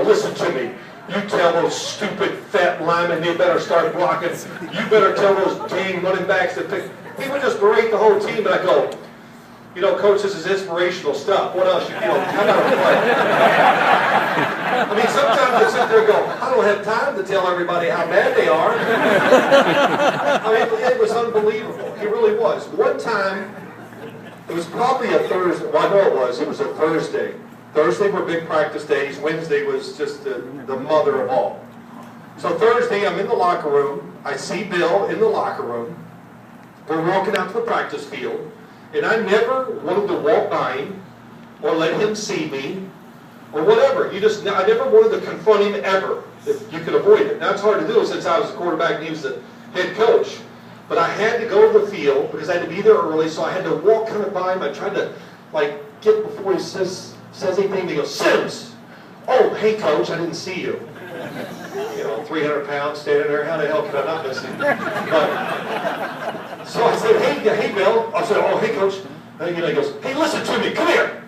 listen to me. You tell those stupid fat linemen they better start blocking. You better tell those dang running backs that he would just berate the whole team, and I go, you know, Coach, this is inspirational stuff. What else? You know, how about a play? I mean, sometimes I sit there and go, I don't have time to tell everybody how bad they are. I mean, it was unbelievable. It really was. One time, it was probably a Thursday. Well, I know it was. It was a Thursday. Thursday were big practice days. Wednesday was just the mother of all. So Thursday, I'm in the locker room. I see Bill in the locker room. We're walking out to the practice field. And I never wanted to walk by him or let him see me or whatever. I never wanted to confront him ever, if you could avoid it. Now, it's hard to do since I was a quarterback and he was the head coach. But I had to go to the field because I had to be there early, so I had to walk kind of by him. I tried to, like, get before he says anything. He goes, Sims! Oh, hey, Coach, I didn't see you. You know, 300 pounds standing there. How the hell could I not miss him? But, so I said, hey, Bill. I said, oh, hey, Coach. And, you know, he goes, hey, listen to me. Come here.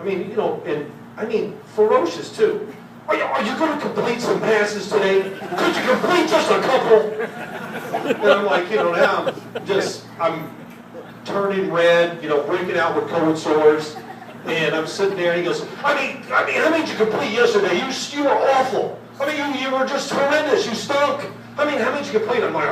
I mean, you know, and I mean, ferocious, too. Are you going to complete some passes today? Could you complete just a couple? And I'm like, you know, now I'm turning red, you know, breaking out with cold sores. And I'm sitting there, and he goes, I mean, how many did you complete yesterday? You were awful. I mean, you were just horrendous. You stunk. I mean, how many did you complete? I'm like,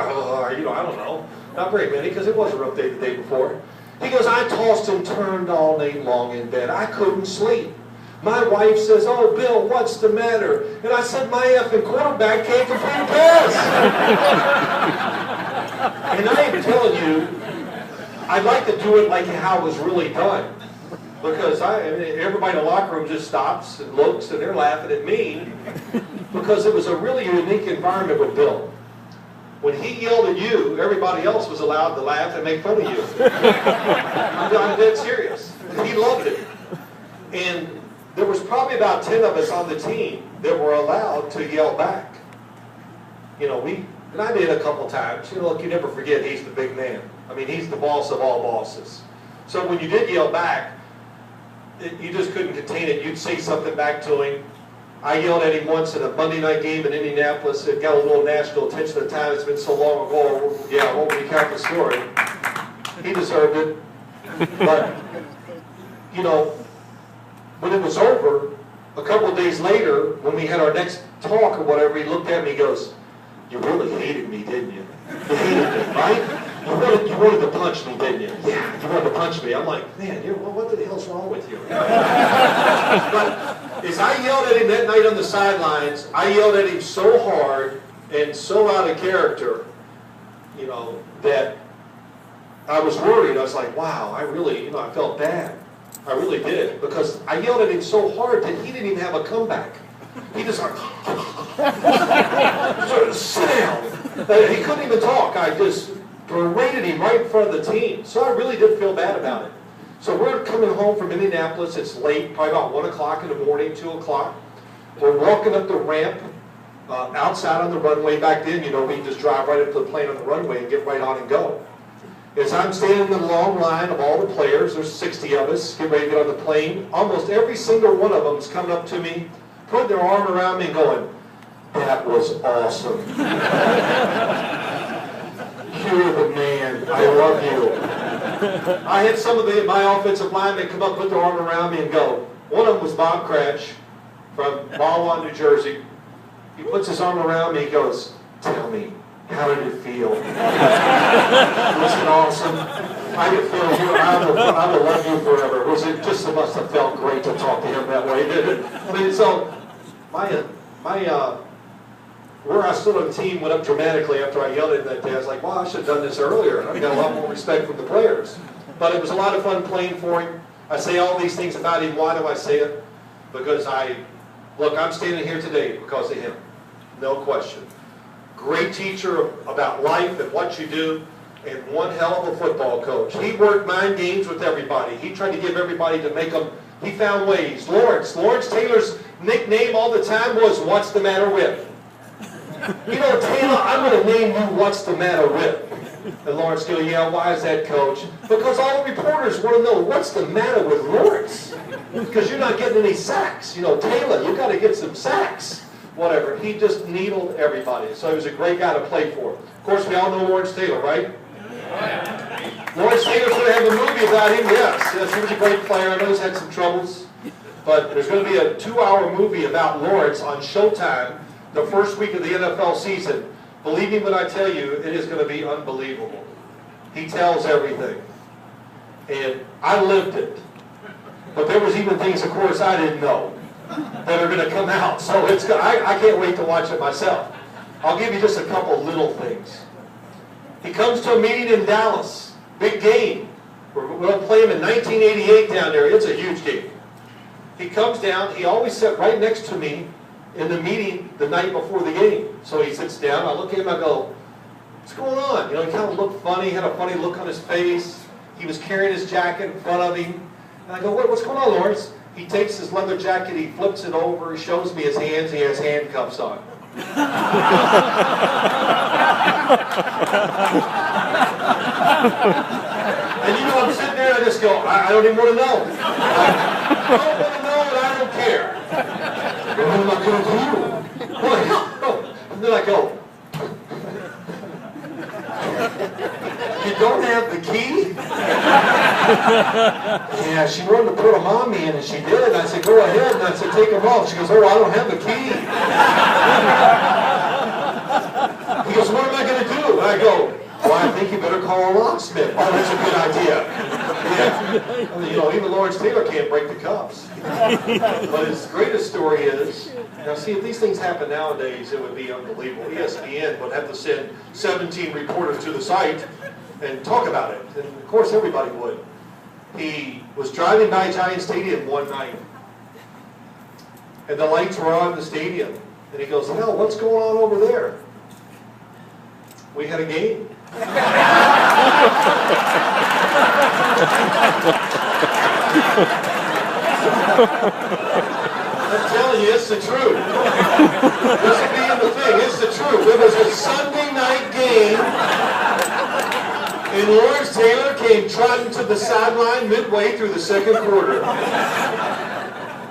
you know, I don't know. Not very many, because it was a rough day the day before. He goes, I tossed and turned all night long in bed. I couldn't sleep. My wife says, oh, Bill, what's the matter? And I said, my effing quarterback can't complete a pass. And I am telling you, I'd like to do it like how it was really done. Because everybody in the locker room just stops and looks, and they're laughing at me. Because it was a really unique environment with Bill. When he yelled at you, everybody else was allowed to laugh and make fun of you. I'm dead serious. He loved it. And there was probably about 10 of us on the team that were allowed to yell back. You know, and I did a couple times. You know, look, you never forget he's the big man. I mean, he's the boss of all bosses. So when you did yell back, you just couldn't contain it. You'd say something back to him. I yelled at him once in a Monday night game in Indianapolis. It got a little national attention at the time. It's been so long ago. Yeah, I won't recount the story. He deserved it. But, you know, when it was over, a couple of days later, when we had our next talk or whatever, he looked at me and goes, you really hated me, didn't you? You hated me, right? You wanted to punch me, didn't you? Yeah, you wanted to punch me. I'm like, man, what the hell's wrong with you? But as I yelled at him that night on the sidelines, I yelled at him so hard and so out of character, you know, that I was worried. I was like, wow, I really, you know, I felt bad. I really did. Because I yelled at him so hard that he didn't even have a comeback. He just like, sit down. He couldn't even talk. I just berated him right in front of the team. So I really did feel bad about it. So we're coming home from Indianapolis. It's late, probably about 1 o'clock in the morning, 2 o'clock. We're walking up the ramp outside on the runway. Back then, you know, we just drive right up to the plane on the runway and get right on and go. As I'm standing in the long line of all the players, there's 60 of us, get ready to get on the plane. Almost every single one of them is coming up to me, putting their arm around me and going, that was awesome. You're the man. I love you. I had some of my offensive linemen come up, put their arm around me and go. One of them was Bob Cratch from Mahwah, New Jersey. He puts his arm around me and goes, tell me, how did it feel? Was it awesome? I could feel you. I will love you forever. It just must have felt great to talk to him that way, didn't it? I mean, so where I stood on the team went up dramatically after I yelled at him that day. I was like, wow, I should have done this earlier. I got a lot more respect from the players. But it was a lot of fun playing for him. I say all these things about him. Why do I say it? Because look, I'm standing here today because of him. No question. Great teacher about life and what you do, and one hell of a football coach. He worked mind games with everybody. He tried to give everybody to make them, he found ways. Lawrence Taylor's nickname all the time was, what's the matter with? You know, Taylor, I'm going to name you What's the Matter With. And Lawrence goes, yeah, why is that, Coach? Because all the reporters want to know what's the matter with Lawrence. Because you're not getting any sacks. You know, Taylor, you got to get some sacks. Whatever. He just needled everybody. So he was a great guy to play for. Of course, we all know Lawrence Taylor, right? Lawrence Taylor's going to have a movie about him, yes. Yes, he was a great player. I know he's had some troubles. But there's going to be a 2-hour movie about Lawrence on Showtime the first week of the NFL season. Believe me when I tell you, it is going to be unbelievable. He tells everything. And I lived it. But there was even things, of course, I didn't know that are going to come out. So it's I can't wait to watch it myself. I'll give you just a couple little things. He comes to a meeting in Dallas. Big game. We're going to play him in 1988 down there. It's a huge game. He comes down. He always sat right next to me in the meeting the night before the game. So he sits down. I look at him. I go, what's going on? You know, he kind of looked funny. He had a funny look on his face. He was carrying his jacket in front of him. And I go, what's going on, Lawrence? He takes his leather jacket. He flips it over. He shows me his hands. He has handcuffs on. And you know, I'm sitting there and I just go, I don't even want to know. I don't want to know and I don't care. What am I going to do? Well, and then I go, you don't have the key? Yeah, she wanted to put them on me and she did. And I said, go ahead. And I said, take them off. She goes, oh, I don't have the key. He goes, what am I going to do? And I go, well, I think you better call a locksmith. Oh, that's a good idea. Yeah. You know, even Lawrence Taylor can't break the cuffs. But his greatest story is, now see, if these things happen nowadays, it would be unbelievable. ESPN would have to send 17 reporters to the site and talk about it. And of course, everybody would. He was driving by Giant Stadium one night. And the lights were on in the stadium. And he goes, hell, what's going on over there? We had a game. I'm telling you, it's the truth. This will be in the thing. It's the truth. It was a Sunday night game, and Lawrence Taylor came trotting to the sideline midway through the second quarter.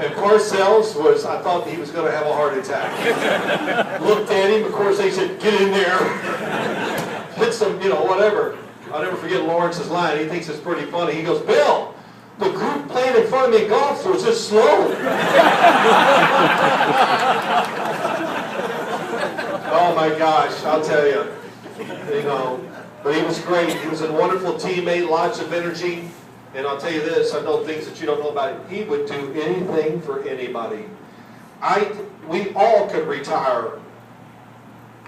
And Parcells was, I thought he was going to have a heart attack. Looked at him, of course they said, get in there. Hit some, you know, whatever. I'll never forget Lawrence's line. He thinks it's pretty funny. He goes, Bill, the group playing in front of me in golf was just slow. Oh my gosh, I'll tell you. You know, but he was great. He was a wonderful teammate, lots of energy. And I'll tell you this, I know things that you don't know about him. He would do anything for anybody. We all could retire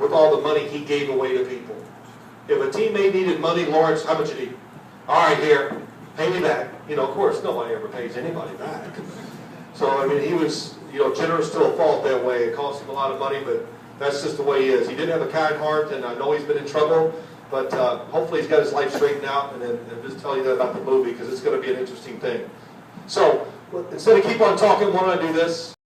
with all the money he gave away to people. If a teammate needed money, Lawrence, how much you need? All right, here, pay me back. You know, of course, nobody ever pays anybody back. So, I mean, he was, you know, generous to a fault that way. It cost him a lot of money, but that's just the way he is. He did have a kind heart, and I know he's been in trouble, but hopefully he's got his life straightened out, and just tell you that about the movie, because it's going to be an interesting thing. So, instead of keep on talking, why don't I do this?